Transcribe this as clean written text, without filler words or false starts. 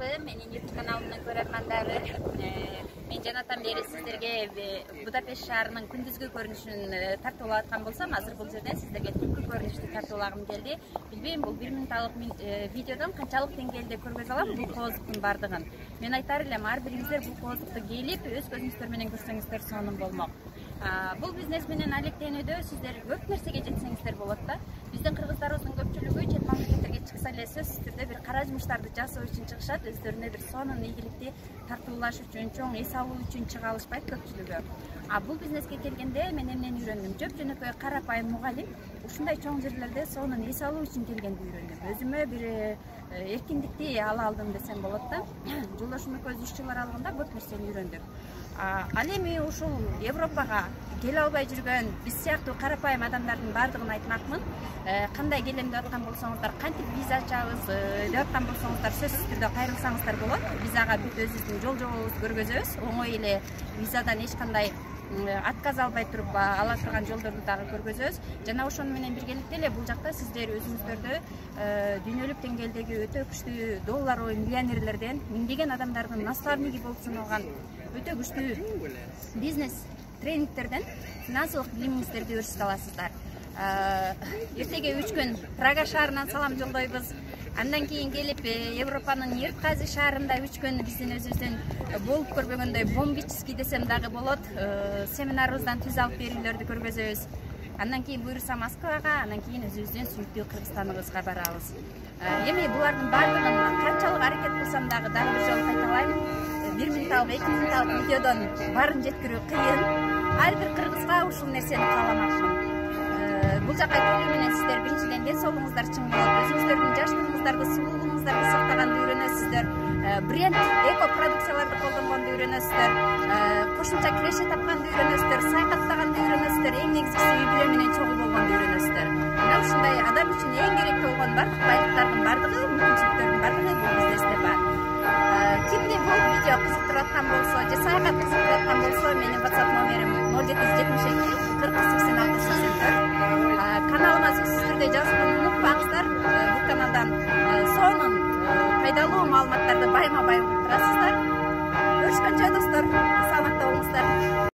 саламатсыздарбы? Менин YouTube каналымдын көрөрмандары. Мен жанатан бери сиздерге Будапешт шаарынын күндүзгү көрүнүшүн тартуулап аткан болсом, азыр бул жерден сиздерге түнкү көрүнүштү тартуулагым келди. Билбейм, бул 1 минутталык видеодон канчалык деңгээлде көргөзө алам бул кооздуктун бардыгын. Мен айтар элем, ар бириңиздер бул кооздукту келип, өз көзүңүздөр менен көрсөңүздөр сонун болмок. Бул бизнес менен алектенүүдө сиздер көп нерсеге жетсеңиздер болот да. Биздин кыргыздарыбыздын көпчүлүгү чет мамлекеттерге чыкса эле сөзсүз түрдө бир кара жумуштарды жасоо үчүн чыгышат, өздөрүнө бир сонун ийгиликти тартуулаш үчүн, чоң эс алуу үчүн чыга алышпайт көпчүлүгү. Бул бизнеске келгенде мен эмнени үйрөндүм? Жөп-жөнөкөй карапайым мугалим ушундай чоң жерлерде сонун эс алуу үчүн келгенди үйрөндүм. Өзүмө бир эркиндикти ала алдым десем болот да. Жолдошум экөөбүз 3 жыл аралыгында көп нерсени үйрөндүк. Ал эми ушул Европага келе албай жүргөн биз сыяктуу карапайым адамдардын бардыгын айтмакмын. Кандай келем деп аткан болсоңуздар, кантип виза ачабыз деп аткан болсоңуздар, сөзсүз түрдө кайрылсаңыздар болот. Биз ага бүт өзүбүздүн жол жобобузду көргөзөбүз. Оңой эле визадан эч кандай отказ албай туруп ала турган жолдорду дагы көргөзөбүз. Жана ошону менен биргеликте эле бул жакта сиздер өзүңүздөрдү дүйнөлүк деңгээлдеги өтө күчтүү доллар миллионерлерден, миңдеген адамдардын наставниги болуп саналган өтө күчтүү бизнес тренингтерден финансылык билимиңиздерди өрүшүп аласыздар. Эртеге 3 күн Прага шаарынан салам жолдойбуз. Андан кийин келип Европанын Нерткази шаарында 3 күн биздин өзүбүздүн болуп көрбөгөндөй бомбический десем дагы болот. Семинарыбыздан түз алып берүүлөрдү көргөзөбүз. Андан кийин буйруса Москвага, андан кийин өзүбүздүн сүйүктүү Кыргызстаныбызга барабыз. Эми булардын баардыгын канчалык аракет кылсам дагы бир жолу кайталайм. 1 минутталык, 2 минутталык видеодон баарын жеткирүү кыйын. Ар бир кыргызга ушул нерсени кааламакмын. Бул жака келүү менен сиздер биринчиден ден соолугуңуздар чың болот, өзүңүздөрдүн жаштыгыңыздарды, сулуулугуңуздарды сактаганды үйрөнөсүздөр, бренд, эко продукцияларды колдонгонду үйрөнөсүздөр, кошумча киреше тапканды үйрөнөсүздөр, саякаттаганды үйрөнөсүздөр, эң негизгиси үй бүлө менен чогуу болгонду үйрөнөсүздөр. Мына ушундай адам үчүн эң керектүү болгон бардык байлыктардын бардыгы, мүмкүнчүлүктөрдүн бардыгы бул бизнесте бар. Кимди бул видео кызыктырып аткан болсо, же саякат кызыктырып аткан болсо, менин WhatsApp номерим 0772 40 84. Каналыма сөзсүз түрдө жазылууну унутпаңыздар. Бул каналдан сонун пайдалуу маалыматтарды байма-бай угуп турасыздар. Көрүшкөнчө достор, саламатта болуңуздар.